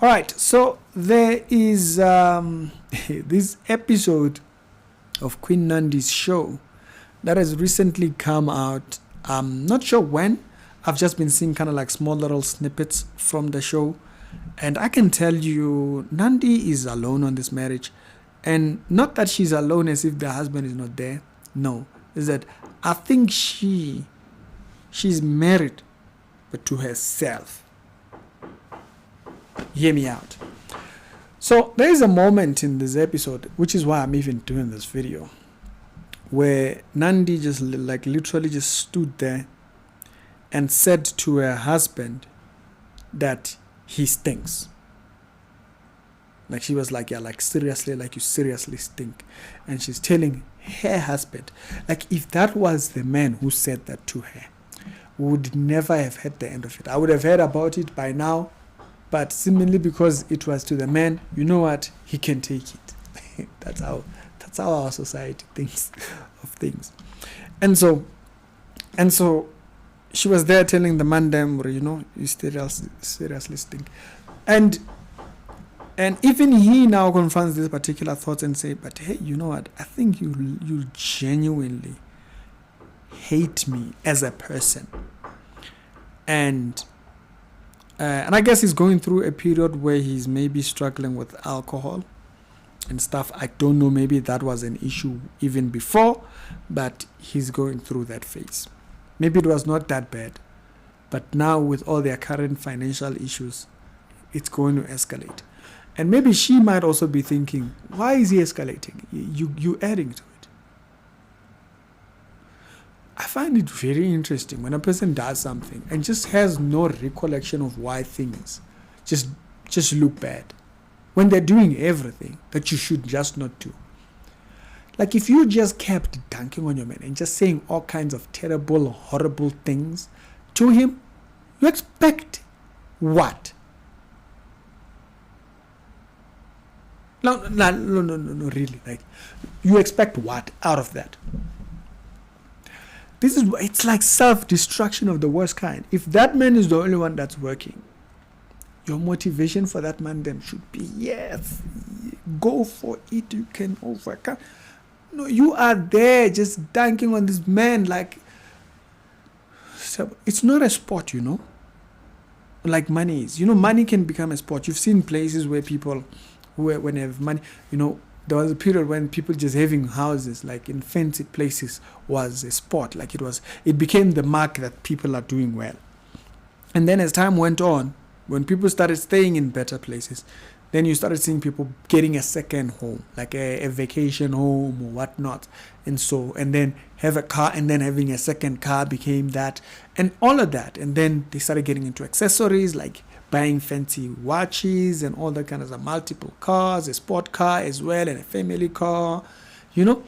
All right, so there is this episode of Queen Nandi's show that has recently come out. I'm not sure when. I've just been seeing kind of like small little snippets from the show. And I can tell you, Nandi is alone on this marriage. And not that she's alone as if the husband is not there. No, is that I think she's married, but to herself. Hear me out. So there is a moment in this episode, which is why I'm even doing this video, where Nandi just like literally just stood there and said to her husband that he stinks. Like she was like, yeah, like seriously, like you seriously stink. And she's telling her husband, like if that was the man who said that to her, we would never have heard the end of it. I would have heard about it by now, but seemingly because it was to the man, you know what, he can take it. That's how our society thinks of things. And so she was there telling the man, damn, you know, you seriously stink. And even he now confronts these particular thoughts and say, but hey, you know what, I think you genuinely hate me as a person. And I guess he's going through a period where he's maybe struggling with alcohol and stuff. I don't know, maybe that was an issue even before, but he's going through that phase. Maybe it was not that bad, but now with all their current financial issues, it's going to escalate. And maybe she might also be thinking, why is he escalating? You adding to it. I find it very interesting when a person does something and just has no recollection of why things just look bad, when they're doing everything that you should just not do. Like if you just kept dunking on your man and just saying all kinds of terrible, horrible things to him, you expect what? No, really. Like, you expect what out of that? It's like self-destruction of the worst kind. If that man is the only one that's working, your motivation for that man then should be, yes, go for it, you can overcome. No, you are there just dunking on this man like, so it's not a sport, you know, like money is. You know, money can become a sport. You've seen places where people, when they have money, you know, there was a period when people just having houses like in fancy places was a sport. Like it became the mark that people are doing well. And then as time went on, when people started staying in better places, then you started seeing people getting a second home, like a vacation home or whatnot. And then have a car, and then having a second car became that, and all of that. And then they started getting into accessories like buying fancy watches and all that kind of stuff, multiple cars, a sport car as well, and a family car, you know,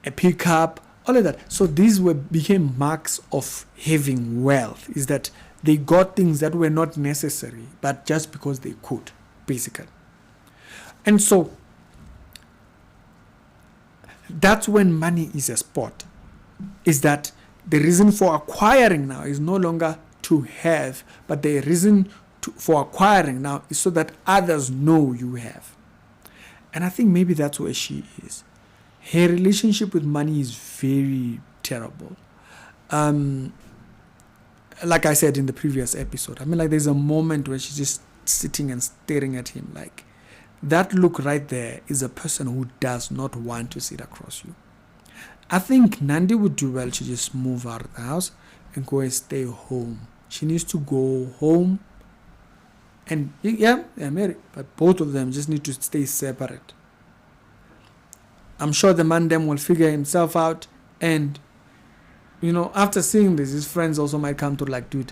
a pickup, all of that. So these became marks of having wealth, is that they got things that were not necessary, but just because they could, basically. And so that's when money is a sport, is that the reason for acquiring now is no longer to have, but the reason for acquiring now is so that others know you have. And I think maybe that's where she is. Her relationship with money is very terrible. Like I said in the previous episode, I mean, like there's a moment where she's just sitting and staring at him. Like that look right there is a person who does not want to sit across you. I think Nandi would do well to just move out of the house and go and stay home. She needs to go home. And yeah, they're married, but both of them just need to stay separate. I'm sure the man then will figure himself out, and you know, after seeing this, his friends also might come to like, dude,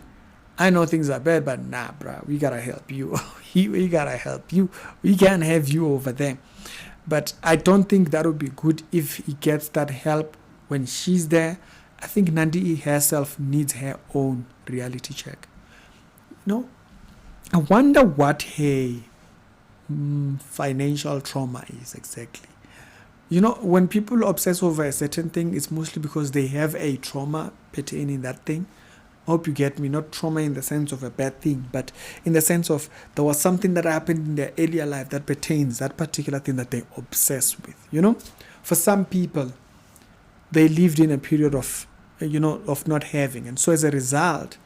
I know things are bad, but nah, bruh, we gotta help you. we gotta help you. We can't have you over there. But I don't think that would be good if he gets that help when she's there. I think Nandi herself needs her own reality check. No. I wonder what her financial trauma is exactly. You know, when people obsess over a certain thing, it's mostly because they have a trauma pertaining that thing. I hope you get me. Not trauma in the sense of a bad thing, but in the sense of there was something that happened in their earlier life that pertains that particular thing that they obsess with. You know, for some people, they lived in a period of, of not having, and so as a result,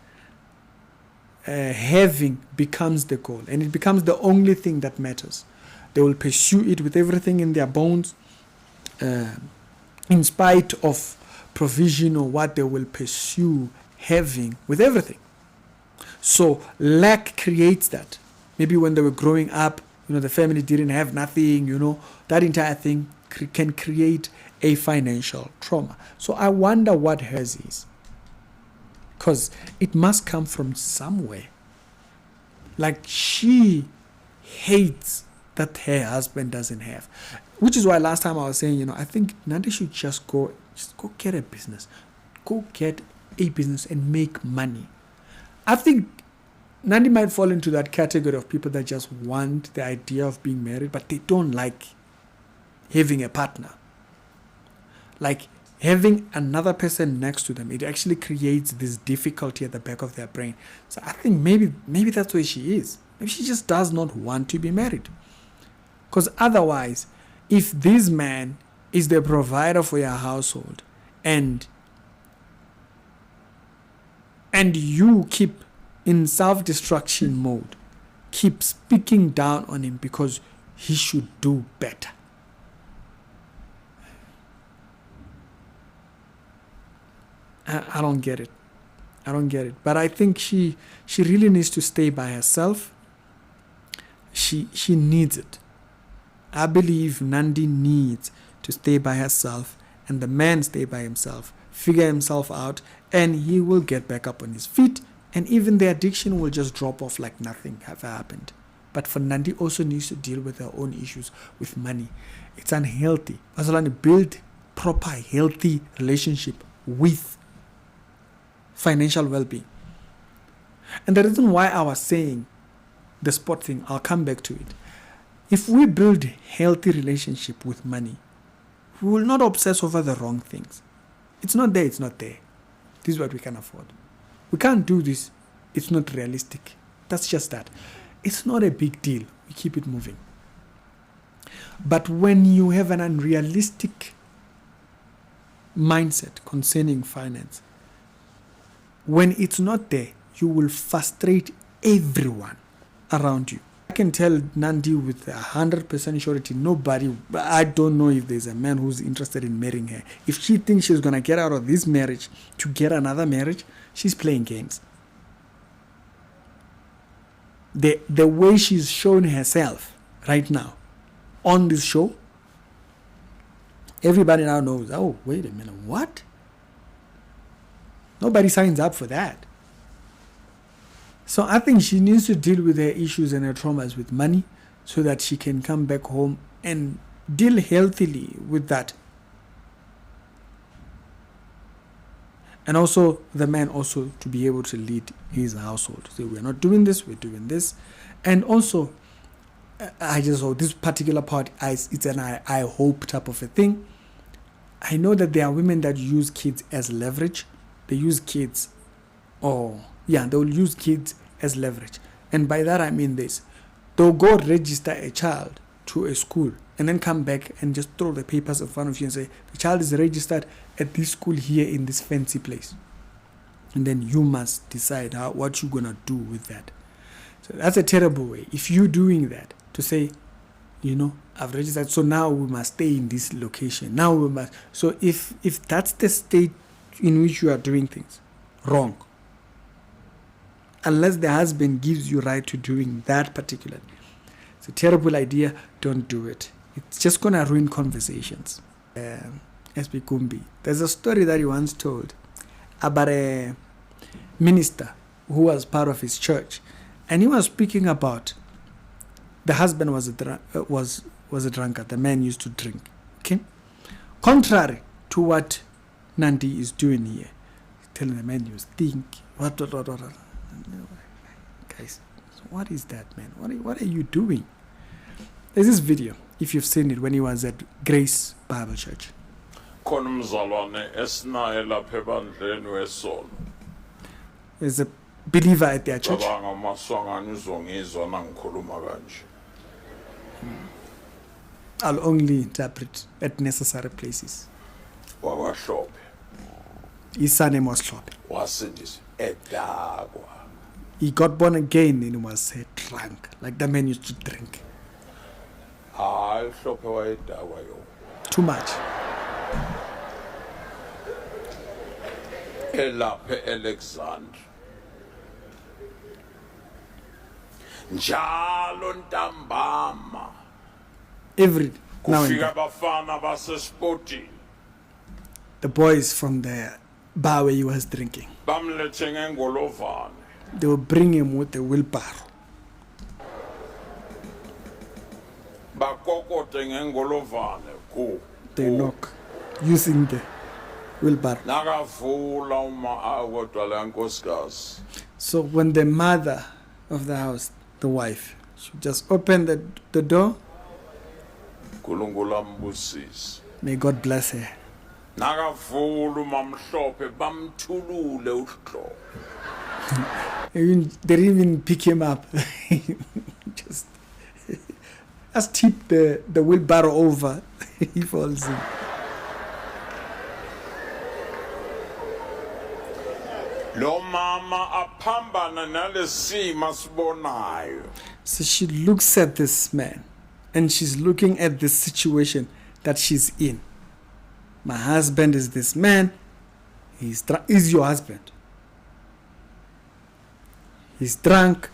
having becomes the goal, and it becomes the only thing that matters. They will pursue it with everything in their bones, in spite of provision or what they will pursue having with everything. So lack creates that. Maybe when they were growing up, the family didn't have nothing, that entire thing can create a financial trauma. So I wonder what hers is, because it must come from somewhere. Like, she hates that her husband doesn't have, which is why last time I was saying, I think Nandi should just go get a business, and make money. I think Nandi might fall into that category of people that just want the idea of being married, but they don't like having a partner. Like, having another person next to them, it actually creates this difficulty at the back of their brain. So I think maybe that's where she is. Maybe she just does not want to be married. Because otherwise, if this man is the provider for your household, and you keep in self-destruction mode, keep speaking down on him because he should do better, I don't get it. But I think she really needs to stay by herself. She needs it. I believe Nandi needs to stay by herself, and the man stay by himself, figure himself out, and he will get back up on his feet, and even the addiction will just drop off like nothing ever happened. But for Nandi also needs to deal with her own issues with money. It's unhealthy. Azalani, build proper, healthy relationship with financial well-being. And the reason why I was saying the sport thing, I'll come back to it. If we build healthy relationship with money, we will not obsess over the wrong things. It's not there. This is what we can afford. We can't do this. It's not realistic. That's just that. It's not a big deal. We keep it moving. But when you have an unrealistic mindset concerning finance, when it's not there, you will frustrate everyone around you. I can tell Nandi with 100% surety, I don't know if there's a man who's interested in marrying her. If she thinks she's going to get out of this marriage to get another marriage, she's playing games. The way she's shown herself right now on this show, everybody now knows, oh, wait a minute, what? Nobody signs up for that. So I think she needs to deal with her issues and her traumas with money so that she can come back home and deal healthily with that. And also the man also to be able to lead his household. So we're not doing this, we're doing this. And also, I just hope this particular part, it's an I hope type of a thing. I know that there are women that use kids as leverage. They use kids, they'll use kids as leverage. And by that I mean this. They'll go register a child to a school and then come back and just throw the papers in front of you and say, the child is registered at this school here in this fancy place. And then you must decide what you're going to do with that. So that's a terrible way. If you're doing that, to say, I've registered, so now we must stay in this location. Now we must. So if that's the state in which you are doing things, wrong. Unless the husband gives you right to doing that particularly. It's a terrible idea. Don't do it. It's just going to ruin conversations. S.P. Kumbi, there's a story that he once told about a minister who was part of his church. And he was speaking about the husband was a drunkard. The man used to drink. Okay? Contrary to what Nandi is doing here. Telling the man you stink. What. Guys, what is that, man? What are you doing? There's this video, if you've seen it, when he was at Grace Bible Church. is a believer at their church. I'll only interpret at necessary places. His surname was Hlope. He got born again and was drunk, like the man used to drink. Too much. Alexander. Njalo ntambama. Every now and Kufika then, bafana basesporting. the boys from the bar where he was drinking, Bamlethe ngengolovane. they will bring him with a wheelbarrow. Bakokote ngengolovane ku. They knock using the wheelbarrow. Nakavula uma akodwa le nkosikazi. So when the mother of the house, the wife, she just open the door, Nkulunkulu ambusise. may God bless her. Nakavula uma Mhlophe bamthulule uHlophe. They didn't even pick him up. just tip the wheelbarrow over. He falls in. Lo mama aphambana nalesimo sibonayo. So she looks at this man, and she's looking at the situation that she's in. My husband is this man. He's your husband. He's drunk.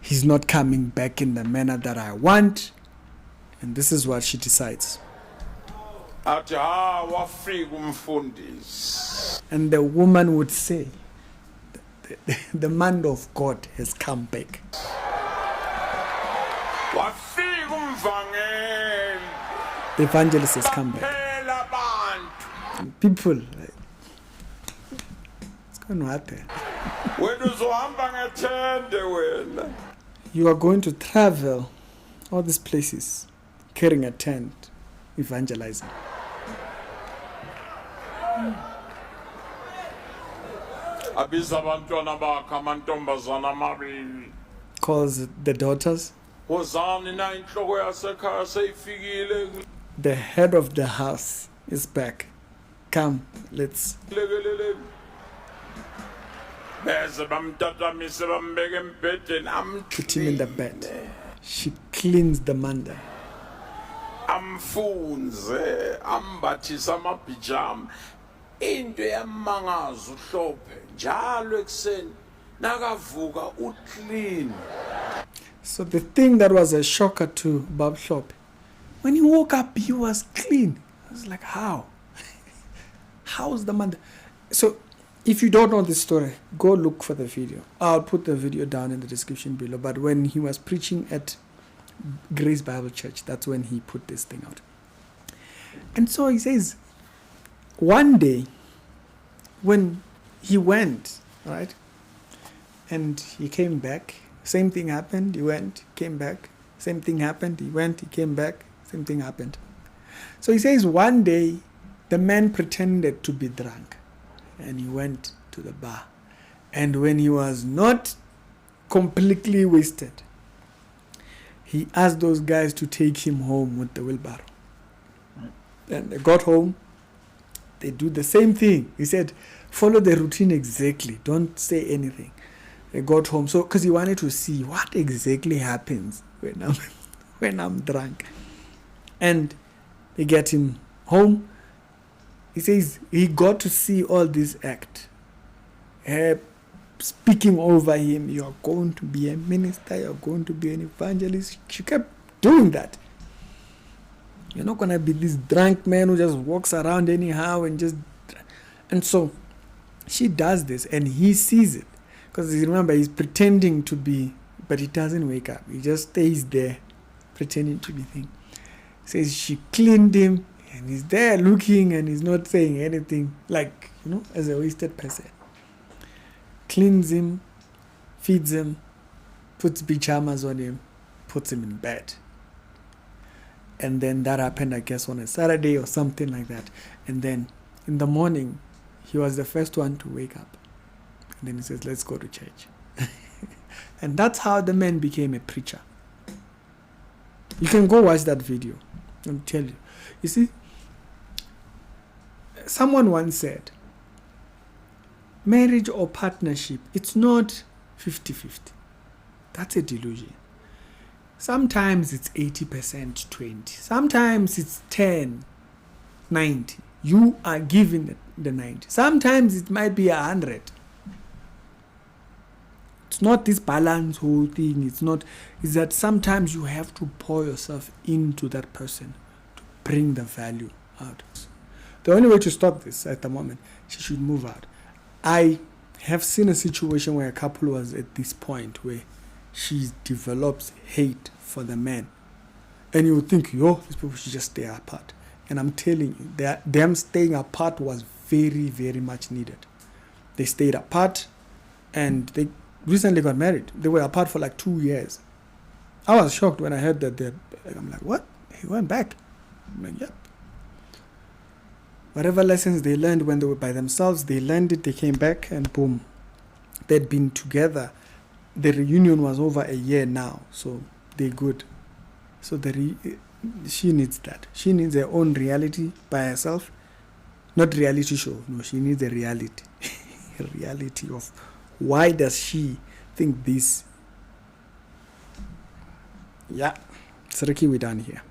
He's not coming back in the manner that I want. And this is what she decides. Athi wafika umfundisi. And the woman would say, the man of God has come back. Wafika umvangeli. The evangelist has come back. Phela abantu. People, it's going to happen. Wena uzohamba ngethende wena. You are going to travel all these places carrying a tent, evangelizing. Abiza abantwana bakhe amantombazana amabili. Calls the daughters. Wozani na inhloko yasekhaya seyifikile. The head of the house is back. Come, let's. Beze bamtatamise bambeke embhedeni Put him in the bed. She cleans the manda. amfunze ambathisa amabhijama. Into yamangaza uHlophe njalo ekseni nakavuka uclean. So the thing that was a shocker to Bob Hlope, when he woke up, he was clean. I was like, how? How's the manda? So if you don't know this story, go look for the video. I'll put the video down in the description below. But when he was preaching at Grace Bible Church, that's when he put this thing out. And so he says, one day, when he went, right, and he came back, same thing happened, he went, came back, same thing happened, he went, he came back, same thing happened. So he says one day, the man pretended to be drunk, and he went to the bar. And when he was not completely wasted, he asked those guys to take him home with the wheelbarrow. And they got home. They do the same thing. He said, follow the routine exactly. Don't say anything. They got home. So, because he wanted to see what exactly happens when I'm drunk. And they get him home. He says he got to see all this act. Her speaking over him. You are going to be a minister. You are going to be an evangelist. She kept doing that. You're not going to be this drunk man who just walks around anyhow and just... And so she does this and he sees it. Because remember, he's pretending to be, but he doesn't wake up. He just stays there pretending to be thing. Says she cleaned him and he's there looking and he's not saying anything, like, as a wasted person. Cleans him, feeds him, puts pajamas on him, puts him in bed. And then that happened, I guess, on a Saturday or something like that. And then in the morning, he was the first one to wake up. And then he says, let's go to church. And that's how the man became a preacher. You can go watch that video. I'll tell you. You see, someone once said, marriage or partnership, it's not 50-50. That's a delusion. Sometimes it's 80%, 20. Sometimes it's 10, 90. You are given the 90. Sometimes it might be 100. It's not this balance whole thing. It's that sometimes you have to pour yourself into that person to bring the value out. The only way to stop this at the moment, she should move out. I have seen a situation where a couple was at this point where she develops hate for the man. And you would think, these people should just stay apart. And I'm telling you, them staying apart was very, very much needed. They stayed apart and they recently got married. They were apart for like 2 years. I was shocked when I heard that. I'm like, what? He went back. I'm like, yep. Whatever lessons they learned when they were by themselves, they learned it, they came back, and boom. They'd been together. The reunion was over a year now, so they're good. So she needs that. She needs her own reality by herself. Not reality show. No, she needs a reality. A reality of why does she think this. Yeah. Saraki, we're done here.